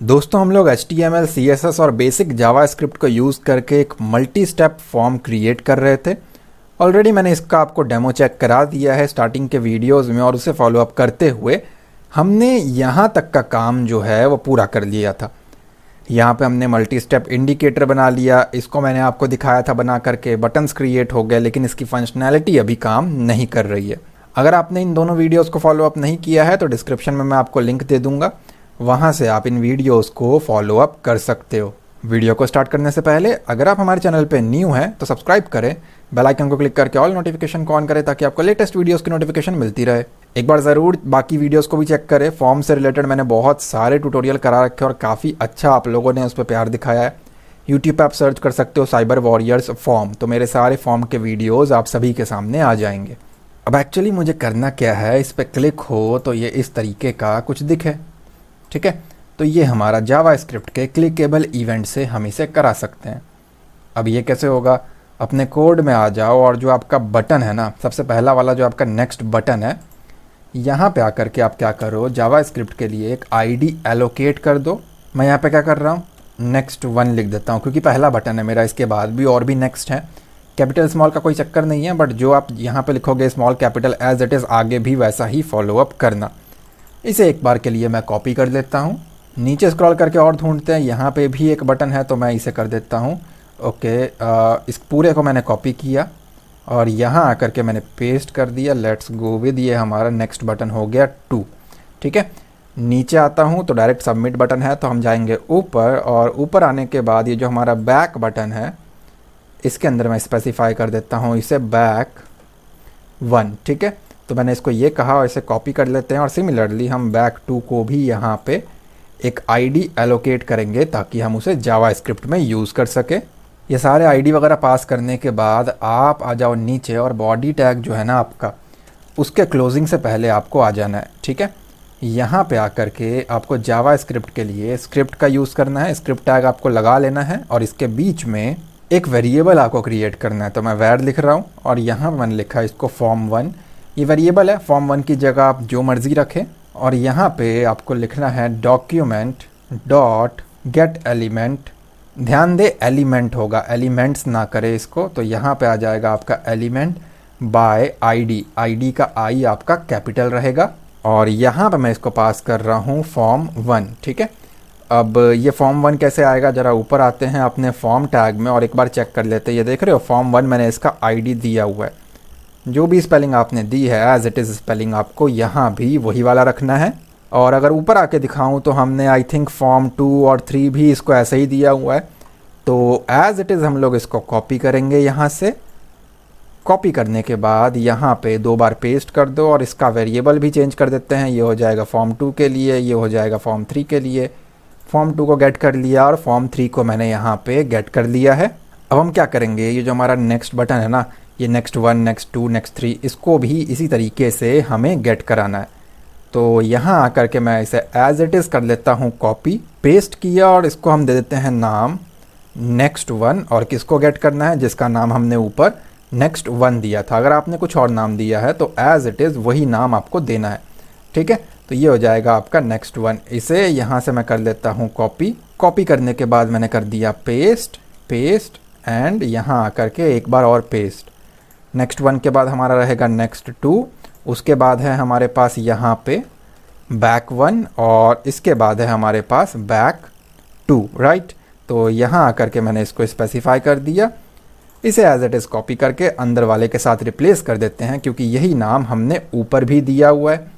दोस्तों हम लोग HTML, CSS और बेसिक जावास्क्रिप्ट को यूज़ करके एक मल्टी स्टेप फॉर्म क्रिएट कर रहे थे। ऑलरेडी मैंने इसका आपको डेमो चेक करा दिया है स्टार्टिंग के वीडियोस में, और उसे फॉलो अप करते हुए हमने यहाँ तक का काम जो है वो पूरा कर लिया था। यहाँ पे हमने मल्टी स्टेप इंडिकेटर बना लिया, इसको मैंने आपको दिखाया था बना करके, बटन्स क्रिएट हो गए, लेकिन इसकी फंक्शनैलिटी अभी काम नहीं कर रही है। अगर आपने इन दोनों वीडियोज़ को फॉलो अप नहीं किया है तो डिस्क्रिप्शन में मैं आपको लिंक दे दूँगा, वहाँ से आप इन वीडियोस को फॉलो अप कर सकते हो। वीडियो को स्टार्ट करने से पहले अगर आप हमारे चैनल पे न्यू हैं तो सब्सक्राइब करें, बेल आइकन को क्लिक करके ऑल नोटिफिकेशन को ऑन करें ताकि आपको लेटेस्ट वीडियोस की नोटिफिकेशन मिलती रहे। एक बार ज़रूर बाकी वीडियोस को भी चेक करें। फॉर्म से रिलेटेड मैंने बहुत सारे ट्यूटोरियल करा रखे और काफ़ी अच्छा आप लोगों ने उस पर प्यार दिखाया है। यूट्यूब पर आप सर्च कर सकते हो साइबर वॉरियर्स फॉर्म, तो मेरे सारे फॉर्म के वीडियोज़ आप सभी के सामने आ जाएंगे। अब एक्चुअली मुझे करना क्या है, इस पर क्लिक हो तो ये इस तरीके का कुछ दिखे, ठीक है। तो ये हमारा जावास्क्रिप्ट के क्लिकेबल इवेंट से हम इसे करा सकते हैं। अब ये कैसे होगा, अपने कोड में आ जाओ और जो आपका बटन है ना, सबसे पहला वाला जो आपका नेक्स्ट बटन है, यहाँ पे आकर के आप क्या करो, जावास्क्रिप्ट के लिए एक आईडी एलोकेट कर दो। मैं यहाँ पे क्या कर रहा हूँ, नेक्स्ट 1 लिख देता हूँ क्योंकि पहला बटन है मेरा, इसके बाद भी और भी नेक्स्ट है। कैपिटल स्मॉल का कोई चक्कर नहीं है, बट जो आप यहाँ पे लिखोगे small capital as it is, आगे भी वैसा ही फॉलो अप करना। इसे एक बार के लिए मैं कॉपी कर लेता हूँ। नीचे स्क्रॉल करके और ढूंढते हैं, यहाँ पे भी एक बटन है तो मैं इसे कर देता हूँ ओके। इस पूरे को मैंने कॉपी किया और यहाँ आकर के मैंने पेस्ट कर दिया। लेट्स गो विद, ये हमारा नेक्स्ट बटन हो गया 2, ठीक है। नीचे आता हूँ तो डायरेक्ट सबमिट बटन है, तो हम जाएंगे ऊपर, और ऊपर आने के बाद ये जो हमारा बैक बटन है, इसके अंदर मैं स्पेसिफाई कर देता हूँ इसे बैक 1, ठीक है। तो मैंने इसको ये कहा और इसे कॉपी कर लेते हैं, और सिमिलरली हम बैक 2 को भी यहाँ पे एक आईडी एलोकेट करेंगे ताकि हम उसे जावास्क्रिप्ट में यूज़ कर सके। ये सारे आईडी वगैरह पास करने के बाद आप आ जाओ नीचे, और बॉडी टैग जो है ना आपका, उसके क्लोजिंग से पहले आपको आ जाना है, ठीक है। यहाँ पे आकर के आपको जावास्क्रिप्ट के लिए स्क्रिप्ट का यूज़ करना है, स्क्रिप्ट टैग आपको लगा लेना है, और इसके बीच में एक वेरिएबल आपको क्रिएट करना है। तो मैं वैर लिख रहा हूँ और यहाँ मैंने लिखा है इसको form1। ये वेरिएबल है, form1 की जगह आप जो मर्ज़ी रखें, और यहाँ पे आपको लिखना है डॉक्यूमेंट डॉट गेट एलिमेंट। ध्यान दे एलिमेंट होगा, एलिमेंट्स ना करे इसको। तो यहाँ पे आ जाएगा आपका एलिमेंट बाय आईडी, आईडी का आई आपका कैपिटल रहेगा, और यहाँ पे मैं इसको पास कर रहा हूँ form1, ठीक है। अब ये form1 कैसे आएगा, ज़रा ऊपर आते हैं अपने फॉर्म टैग में और एक बार चेक कर लेते हैं। ये देख रहे हो form1 मैंने इसका आईडी दिया हुआ है। जो भी स्पेलिंग आपने दी है एज इट इज़ स्पेलिंग आपको यहाँ भी वही वाला रखना है। और अगर ऊपर आके दिखाऊं तो हमने आई थिंक form 2 और 3 भी इसको ऐसे ही दिया हुआ है। तो एज इट इज़ हम लोग इसको कॉपी करेंगे, यहाँ से कॉपी करने के बाद यहाँ पे 2 बार पेस्ट कर दो, और इसका वेरिएबल भी चेंज कर देते हैं। ये हो जाएगा form 2 के लिए, ये हो जाएगा form 3 के लिए। form 2 को गेट कर लिया और form 3 को मैंने यहाँ पे गेट कर लिया है। अब हम क्या करेंगे, ये जो हमारा नेक्स्ट बटन है ना, ये नेक्स्ट 1, नेक्स्ट 2, नेक्स्ट 3, इसको भी इसी तरीके से हमें गेट कराना है। तो यहाँ आकर के मैं इसे एज इट इज़ कर लेता हूँ कॉपी, पेस्ट किया, और इसको हम दे देते हैं नाम नेक्स्ट 1। और किसको गेट करना है, जिसका नाम हमने ऊपर नेक्स्ट 1 दिया था। अगर आपने कुछ और नाम दिया है तो एज इट इज़ वही नाम आपको देना है, ठीक है। तो ये हो जाएगा आपका नेक्स्ट 1। इसे यहाँ से मैं कर लेता हूँ कॉपी, कॉपी करने के बाद मैंने कर दिया पेस्ट, पेस्ट, एंड यहाँ आकर के एक बार और पेस्ट। नेक्स्ट 1 के बाद हमारा रहेगा नेक्स्ट 2, उसके बाद है हमारे पास यहाँ पे बैक 1, और इसके बाद है हमारे पास बैक 2, राइट। तो यहाँ आकर के मैंने इसको स्पेसिफाई कर दिया। इसे एज इट इज़ कॉपी करके अंदर वाले के साथ रिप्लेस कर देते हैं, क्योंकि यही नाम हमने ऊपर भी दिया हुआ है।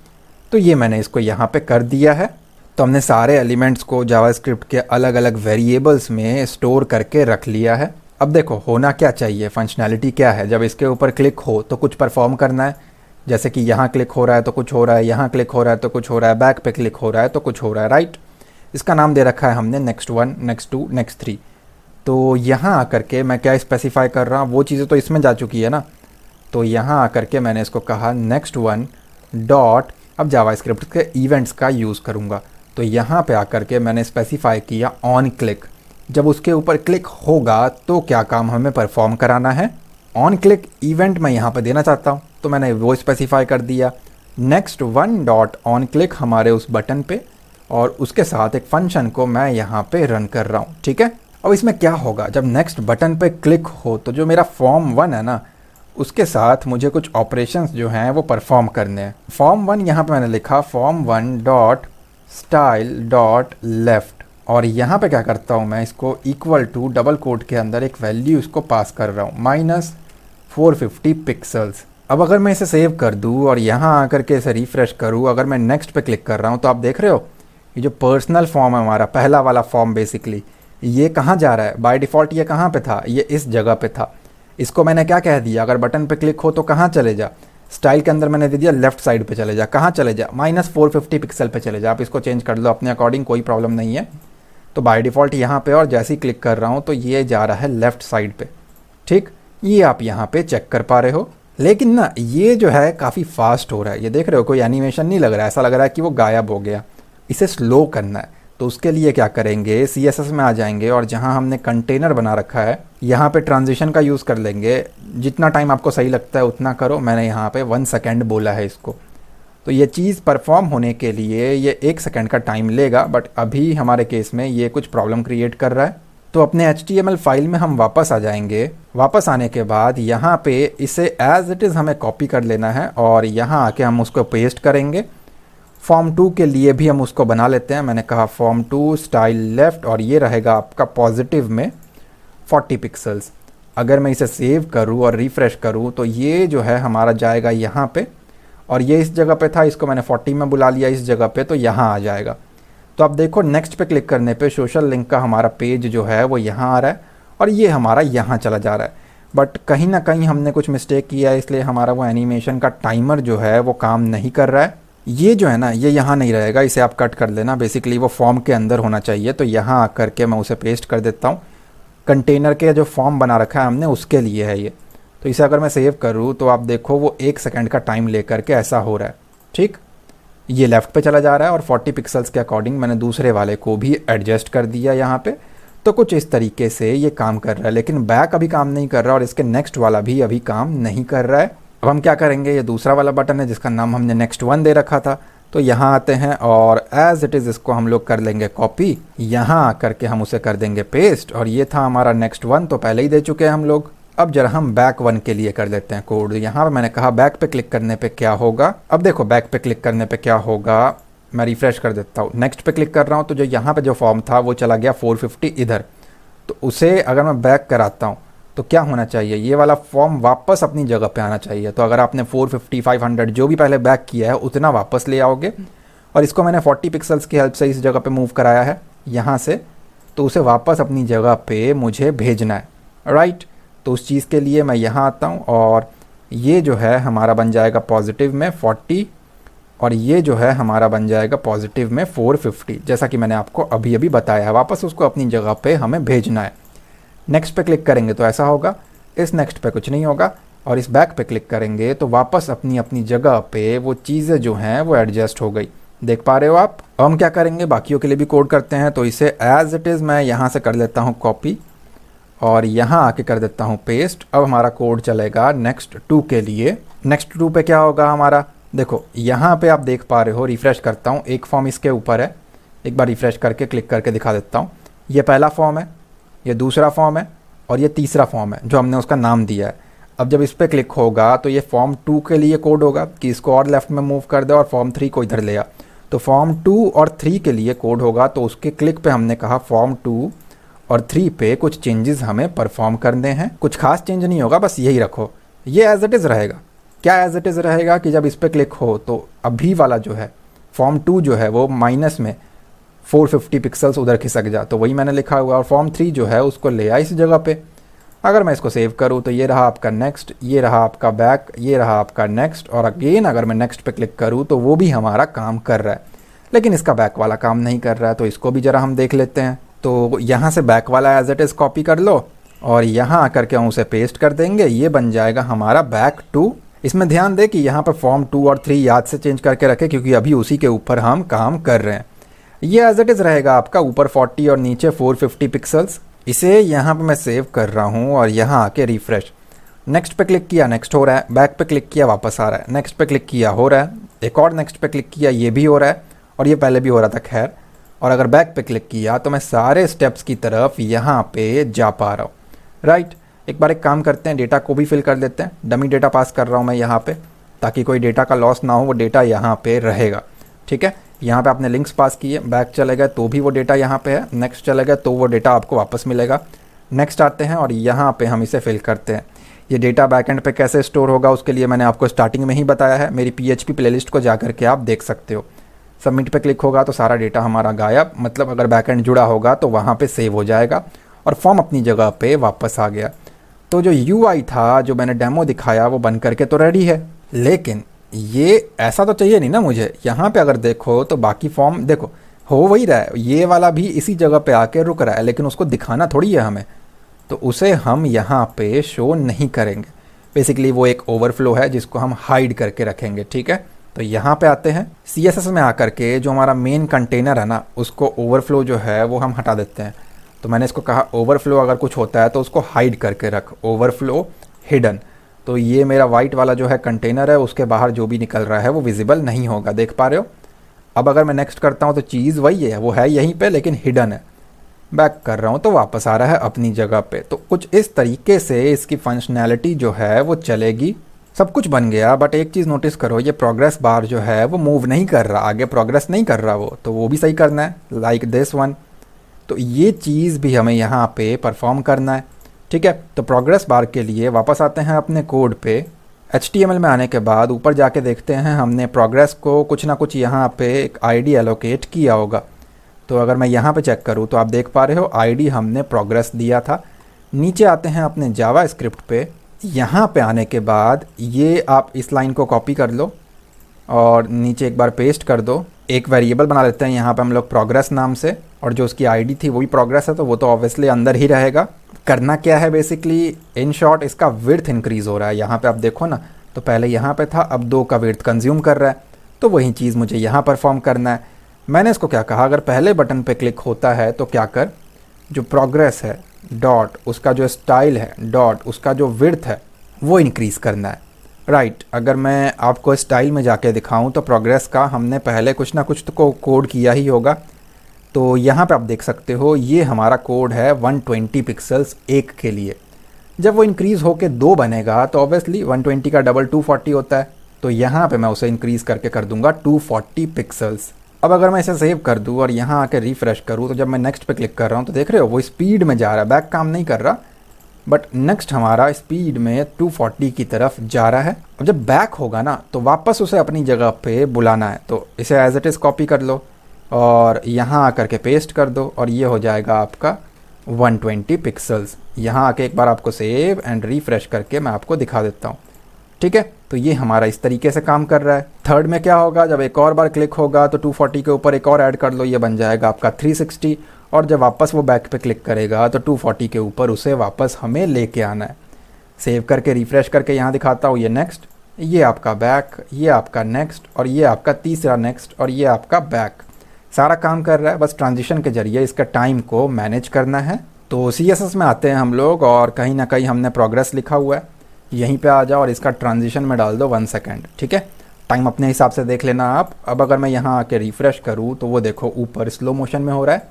तो ये मैंने इसको यहाँ पे कर दिया है। तो हमने सारे एलिमेंट्स को जावास्क्रिप्ट के अलग अलग वेरिएबल्स में स्टोर करके रख लिया है। अब देखो होना क्या चाहिए, फंक्शनैलिटी क्या है। जब इसके ऊपर क्लिक हो तो कुछ परफॉर्म करना है, जैसे कि यहाँ क्लिक हो रहा है तो कुछ हो रहा है, यहाँ क्लिक हो रहा है तो कुछ हो रहा है, बैक पे क्लिक हो रहा है तो कुछ हो रहा है, राइट। इसका नाम दे रखा है हमने नेक्स्ट 1, नेक्स्ट 2, नेक्स्ट 3। तो यहाँ आकर के मैं क्या स्पेसिफाई कर रहा हूँ, वो चीज़ें तो इसमें जा चुकी है ना। तो यहाँ आकर के मैंने इसको कहा नेक्स्ट 1 डॉट, अब जावास्क्रिप्ट के इवेंट्स का यूज़ करूँगा। तो यहाँ पे आकर के मैंने स्पेसिफाई किया ऑन क्लिक। जब उसके ऊपर क्लिक होगा तो क्या काम हमें परफॉर्म कराना है, ऑन क्लिक इवेंट मैं यहाँ पर देना चाहता हूँ, तो मैंने वो स्पेसिफाई कर दिया। नेक्स्ट 1 डॉट ऑन क्लिक हमारे उस बटन पे और उसके साथ एक फंक्शन को मैं यहाँ पे रन कर रहा हूँ, ठीक है। अब इसमें क्या होगा, जब नेक्स्ट बटन पे क्लिक हो तो जो मेरा फॉर्म 1 है ना, उसके साथ मुझे कुछ ऑपरेशंस जो हैं वो परफॉर्म करने हैं। फॉर्म 1 यहाँ पे मैंने लिखा form 1 dot style dot left, और यहाँ पे क्या करता हूँ मैं, इसको इक्वल टू डबल कोट के अंदर एक वैल्यू इसको पास कर रहा हूँ -450 पिक्सल्स। अब अगर मैं इसे सेव कर दूँ और यहाँ आकर के इसे रिफ्रेश करूँ, अगर मैं नेक्स्ट पे क्लिक कर रहा हूँ तो आप देख रहे हो ये जो पर्सनल फॉर्म है हमारा, पहला वाला फॉर्म बेसिकली, ये कहाँ जा रहा है। बाय डिफ़ॉल्ट ये कहाँ पे था, ये इस जगह पे था। इसको मैंने क्या कह दिया, अगर बटन पे क्लिक हो तो कहाँ चले जा, स्टाइल के अंदर मैंने दे दिया लेफ्ट साइड पे चले जा। कहाँ चले जा, -450 पिक्सल पे चले जा। आप इसको चेंज कर लो अपने अकॉर्डिंग, कोई प्रॉब्लम नहीं है। तो बाय डिफ़ॉल्ट यहाँ पे, और जैसे ही क्लिक कर रहा हूँ तो ये जा रहा है लेफ्ट साइड पे, ठीक। ये आप यहाँ पे चेक कर पा रहे हो। लेकिन ना ये जो है काफ़ी फास्ट हो रहा है, ये देख रहे हो, कोई एनिमेशन नहीं लग रहा है, ऐसा लग रहा है कि वो गायब हो गया। इसे स्लो करना है तो उसके लिए क्या करेंगे, CSS में आ जाएंगे और जहाँ हमने कंटेनर बना रखा है यहाँ पे ट्रांजिशन का यूज़ कर लेंगे। जितना टाइम आपको सही लगता है उतना करो, मैंने यहाँ पे 1 सेकेंड बोला है इसको। तो ये चीज़ परफॉर्म होने के लिए ये 1 सेकेंड का टाइम लेगा, बट अभी हमारे केस में ये कुछ प्रॉब्लम क्रिएट कर रहा है। तो अपने HTML फाइल में हम वापस आ जाएंगे। वापस आने के बाद यहाँ पे इसे एज इट इज़ हमें कॉपी कर लेना है और यहाँ आके हम उसको पेस्ट करेंगे। फॉर्म 2 के लिए भी हम उसको बना लेते हैं। मैंने कहा फॉर्म 2 स्टाइल लेफ्ट, और ये रहेगा आपका पॉजिटिव में 40 पिक्सल्स। अगर मैं इसे सेव करूँ और रिफ़्रेश करूँ तो ये जो है हमारा जाएगा यहाँ पे, और ये इस जगह पे था, इसको मैंने 40 में बुला लिया इस जगह पे, तो यहाँ आ जाएगा। तो आप देखो नेक्स्ट पे क्लिक करने पे सोशल लिंक का हमारा पेज जो है वो यहाँ आ रहा है और ये हमारा यहाँ चला जा रहा है। बट कहीं ना कहीं हमने कुछ मिस्टेक किया है, इसलिए हमारा वो एनिमेशन का टाइमर जो है वो काम नहीं कर रहा है। ये जो है ना, ये यहाँ नहीं रहेगा, इसे आप कट कर लेना। बेसिकली वो फॉर्म के अंदर होना चाहिए, तो यहाँ आकर के मैं उसे पेस्ट कर देता हूँ। कंटेनर के जो फॉर्म बना रखा है हमने उसके लिए है ये। तो इसे अगर मैं सेव करूँ तो आप देखो वो 1 सेकेंड का टाइम लेकर के ऐसा हो रहा है, ठीक। ये लेफ़्ट पे चला जा रहा है और 40 पिक्सल्स के अकॉर्डिंग मैंने दूसरे वाले को भी एडजस्ट कर दिया यहाँ पे। तो कुछ इस तरीके से ये काम कर रहा है, लेकिन बैक अभी काम नहीं कर रहा और इसके नेक्स्ट वाला भी अभी काम नहीं कर रहा है। अब हम क्या करेंगे, ये दूसरा वाला बटन है जिसका नाम हमने नेक्स्ट 1 दे रखा था, तो यहाँ आते हैं और एज इट इज़ इसको हम लोग कर लेंगे कॉपी, यहाँ आकर के हम उसे कर देंगे पेस्ट। और ये था हमारा नेक्स्ट 1, तो पहले ही दे चुके हैं हम लोग। अब जरा हम बैक 1 के लिए कर लेते हैं कोड। यहाँ पे मैंने कहा बैक पे क्लिक करने पे क्या होगा। अब देखो बैक पे क्लिक करने पे क्या होगा, मैं रिफ्रेश कर देता हूँ। नेक्स्ट पे क्लिक कर रहा हूँ तो जो यहाँ पे जो फॉर्म था वो चला गया 450 इधर। तो उसे अगर मैं बैक कराता हूँ तो क्या होना चाहिए, ये वाला फॉर्म वापस अपनी जगह पे आना चाहिए। तो अगर आपने 450 500 जो भी पहले बैक किया है उतना वापस ले आओगे, और इसको मैंने 40 पिक्सल्स की हेल्प से इस जगह पे मूव कराया है यहाँ से, तो उसे वापस अपनी जगह पे मुझे भेजना है, राइट। तो उस चीज़ के लिए मैं यहाँ आता हूँ और ये जो है हमारा बन जाएगा पॉजिटिव में 40 और ये जो है हमारा बन जाएगा पॉजिटिव में 450, जैसा कि मैंने आपको अभी अभी बताया है। वापस उसको अपनी जगह पे हमें भेजना है। नेक्स्ट पे क्लिक करेंगे तो ऐसा होगा, इस नेक्स्ट पे कुछ नहीं होगा, और इस बैक पे क्लिक करेंगे तो वापस अपनी अपनी जगह पे वो चीज़ें जो हैं वो एडजस्ट हो गई। देख पा रहे हो आप। अब हम क्या करेंगे, बाकियों के लिए भी कोड करते हैं। तो इसे एज इट इज़ मैं यहाँ से कर लेता हूँ कॉपी और यहाँ आके कर देता हूँ पेस्ट। अब हमारा कोड चलेगा नेक्स्ट 2 के लिए। नेक्स्ट 2 पे क्या होगा हमारा, देखो यहाँ पे आप देख पा रहे हो, रिफ़्रेश करता हूँ, एक फॉर्म इसके ऊपर है। एक बार रिफ़्रेश करके क्लिक करके दिखा देता हूँ। ये पहला फॉर्म है, ये दूसरा फॉर्म है और ये तीसरा फॉर्म है जो हमने उसका नाम दिया है। अब जब इस पर क्लिक होगा तो ये फॉर्म 2 के लिए कोड होगा कि इसको और लेफ्ट में मूव कर दे और फॉर्म 3 को इधर ले आ। तो फॉर्म 2 और 3 के लिए कोड होगा, तो उसके क्लिक पे हमने कहा फॉर्म 2 और 3 पे कुछ चेंजेस हमें परफॉर्म करने हैं। कुछ खास चेंज नहीं होगा, बस यही रखो, ये एज इट इज़ रहेगा। क्या एज इट इज़ रहेगा कि जब इस पर क्लिक हो तो अभी वाला जो है फॉर्म 2 जो है वो माइनस में 450 पिक्सल्स उधर खिसक जा, तो वही मैंने लिखा हुआ। और फॉर्म 3 जो है उसको ले आ इस जगह पे। अगर मैं इसको सेव करूँ तो ये रहा आपका नेक्स्ट, ये रहा आपका बैक, ये रहा आपका नेक्स्ट, और अगेन अगर मैं नेक्स्ट पे क्लिक करूँ तो वो भी हमारा काम कर रहा है, लेकिन इसका बैक वाला काम नहीं कर रहा है। तो इसको भी ज़रा हम देख लेते हैं। तो यहाँ से बैक वाला एज इट इज़ कॉपी कर लो और यहाँ आकर के हम उसे पेस्ट कर देंगे। ये बन जाएगा हमारा बैक 2। इसमें ध्यान दे कि यहाँ पर फॉर्म 2 और 3 याद से चेंज करके रखें, क्योंकि अभी उसी के ऊपर हम काम कर रहे हैं। ये एज इट इज़ रहेगा आपका, ऊपर 40 और नीचे 450 पिक्सल्स। इसे यहाँ पे मैं सेव कर रहा हूँ और यहाँ आके रिफ्रेश। नेक्स्ट पे क्लिक किया, नेक्स्ट हो रहा है। बैक पे क्लिक किया, वापस आ रहा है। नेक्स्ट पे क्लिक किया, हो रहा है। एक और नेक्स्ट पे क्लिक किया, ये भी हो रहा है। और ये पहले भी हो रहा था खैर। और अगर बैक पे क्लिक किया तो मैं सारे स्टेप्स की तरफ यहाँ पे जा पा रहा हूँ, राइट। एक बार एक काम करते हैं, डेटा को भी फिल कर देते हैं। डमी डेटा पास कर रहा हूँ मैं यहाँ पे, ताकि कोई डेटा का लॉस ना हो, वो डेटा यहाँ पे रहेगा, ठीक है। यहाँ पे आपने लिंक्स पास किए, बैक चले गए तो भी वो डेटा यहाँ पे है, नेक्स्ट चले गए तो वो डेटा आपको वापस मिलेगा। नेक्स्ट आते हैं और यहाँ पे हम इसे फिल करते हैं। ये डेटा बैकएंड पे कैसे स्टोर होगा उसके लिए मैंने आपको स्टार्टिंग में ही बताया है, मेरी PHP प्लेलिस्ट को जा करके आप देख सकते हो। सबमिट पे क्लिक होगा तो सारा डेटा हमारा गायब, मतलब अगर बैकएंड जुड़ा होगा तो वहाँ पे सेव हो जाएगा और फॉर्म अपनी जगह पे वापस आ गया। तो जो UI था, जो मैंने डेमो दिखाया, वो बन करके तो रेडी है, लेकिन ये ऐसा तो चाहिए नहीं ना मुझे। यहाँ पे अगर देखो तो बाकी फॉर्म देखो हो वही रहा है, ये वाला भी इसी जगह पे आके रुक रहा है, लेकिन उसको दिखाना थोड़ी है हमें, तो उसे हम यहाँ पे शो नहीं करेंगे। बेसिकली वो एक ओवरफ्लो है जिसको हम हाइड करके रखेंगे, ठीक है। तो यहाँ पे आते हैं, CSS में आकर के जो हमारा मेन कंटेनर है ना, उसको ओवरफ्लो जो है वो हम हटा देते हैं। तो मैंने इसको कहा ओवरफ्लो अगर कुछ होता है तो उसको हाइड करके रख, ओवरफ्लो हिडन। तो ये मेरा वाइट वाला जो है कंटेनर है, उसके बाहर जो भी निकल रहा है वो विजिबल नहीं होगा, देख पा रहे हो। अब अगर मैं नेक्स्ट करता हूँ तो चीज़ वही है, वो है यहीं पे लेकिन हिडन है। बैक कर रहा हूँ तो वापस आ रहा है अपनी जगह पे। तो कुछ इस तरीके से इसकी फंक्शनैलिटी जो है वो चलेगी। सब कुछ बन गया, बट एक चीज़ नोटिस करो, ये प्रोग्रेस बार जो है वो मूव नहीं कर रहा, आगे प्रोग्रेस नहीं कर रहा वो, तो वो भी सही करना है, लाइक दिस वन। तो ये चीज़ भी हमें यहाँ पे परफॉर्म करना है, ठीक है। तो प्रोग्रेस बार के लिए वापस आते हैं अपने कोड पे। HTML में आने के बाद ऊपर जाके देखते हैं हमने प्रोग्रेस को कुछ ना कुछ यहाँ पे एक ID एलोकेट किया होगा। तो अगर मैं यहाँ पे चेक करूँ तो आप देख पा रहे हो ID हमने प्रोग्रेस दिया था। नीचे आते हैं अपने जावा स्क्रिप्ट पे। यहाँ पे आने के बाद ये आप इस लाइन को कॉपी कर लो और नीचे एक बार पेस्ट कर दो। एक वेरिएबल बना लेते हैं यहाँ पे हम लोग प्रोग्रेस नाम से, और जो उसकी ID थी वो भी प्रोग्रेस है, तो वो तो ऑब्वियसली अंदर ही रहेगा। करना क्या है बेसिकली, इन शॉर्ट इसका विड्थ इंक्रीज़ हो रहा है। यहाँ पे आप देखो ना, तो पहले यहाँ पे था, अब 2 का विड्थ कंज्यूम कर रहा है, तो वही चीज़ मुझे यहाँ परफॉर्म करना है। मैंने इसको क्या कहा, अगर पहले बटन पे क्लिक होता है तो क्या कर, जो प्रोग्रेस है डॉट, उसका जो स्टाइल है डॉट, उसका जो विड्थ है वो इंक्रीज़ करना है, राइट। अगर मैं आपको स्टाइल में जाके दिखाऊं तो प्रोग्रेस का हमने पहले कुछ ना कुछ तो कोड किया ही होगा। तो यहाँ पे आप देख सकते हो ये हमारा कोड है 120 पिक्सल्स एक के लिए। जब वो इंक्रीज़ होके 2 बनेगा तो ऑब्वियसली 120 का डबल 240 होता है, तो यहाँ पे मैं उसे इंक्रीज़ करके कर दूंगा 240 पिक्सल्स। अब अगर मैं इसे सेव कर दूँ और यहाँ आके रिफ़्रेश करूँ तो जब मैं नेक्स्ट पे क्लिक कर रहा हूँ तो देख रहे हो वो स्पीड में जा रहा है, बैक काम नहीं कर रहा, बट नेक्स्ट हमारा स्पीड में 240 की तरफ जा रहा है। अब जब बैक होगा ना तो वापस उसे अपनी जगह पे बुलाना है, तो इसे एज इट इज़ कॉपी कर लो और यहाँ आकर के पेस्ट कर दो और ये हो जाएगा आपका 120 पिक्सल्स। यहाँ आके एक बार आपको सेव एंड रिफ़्रेश करके मैं आपको दिखा देता हूँ, ठीक है। तो ये हमारा इस तरीके से काम कर रहा है। थर्ड में क्या होगा, जब एक और बार क्लिक होगा तो 240 के ऊपर एक और ऐड कर लो, ये बन जाएगा आपका 360, और जब वापस वो बैक पे क्लिक करेगा तो 240 के ऊपर उसे वापस हमें लेके आना है। सेव करके रिफ़्रेश करके यहाँ दिखाता हूँ, ये नेक्स्ट, ये आपका बैक, ये आपका नेक्स्ट, और ये आपका तीसरा नेक्स्ट, और ये आपका बैक। सारा काम कर रहा है, बस ट्रांजिशन के जरिए इसका टाइम को मैनेज करना है। तो CSS में आते हैं हम लोग और कहीं ना कहीं हमने प्रोग्रेस लिखा हुआ है, यहीं पे आ जाओ और इसका ट्रांजिशन में डाल दो 1 सेकेंड, ठीक है। टाइम अपने हिसाब से देख लेना आप। अब अगर मैं यहाँ आके रिफ़्रेश करूँ तो वो देखो ऊपर स्लो मोशन में हो रहा है,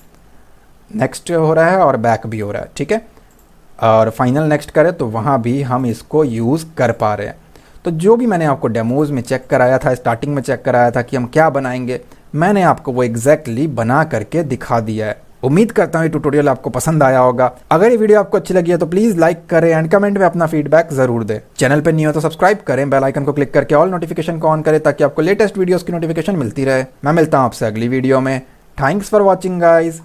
नेक्स्ट हो रहा है और बैक भी हो रहा है, ठीक है। और फाइनल नेक्स्ट करें तो वहाँ भी हम इसको यूज़ कर पा रहे हैं। तो जो भी मैंने आपको डेमोज़ में चेक कराया था, स्टार्टिंग में चेक कराया था कि हम क्या बनाएंगे, मैंने आपको वो एग्जैक्टली बना करके दिखा दिया है। उम्मीद करता हूँ ये ट्यूटोरियल आपको पसंद आया होगा। अगर ये वीडियो आपको अच्छी लगी है तो प्लीज़ लाइक करें एंड कमेंट में अपना फीडबैक ज़रूर दें। चैनल पे नहीं हो तो सब्सक्राइब करें, बेल आइकन को क्लिक करके ऑल नोटिफिकेशन को ऑन करें ताकि आपको लेटेस्ट वीडियोस की नोटिफिकेशन मिलती रहे। मैं मिलता हूँ आपसे अगली वीडियो में। Thanks for watching guys.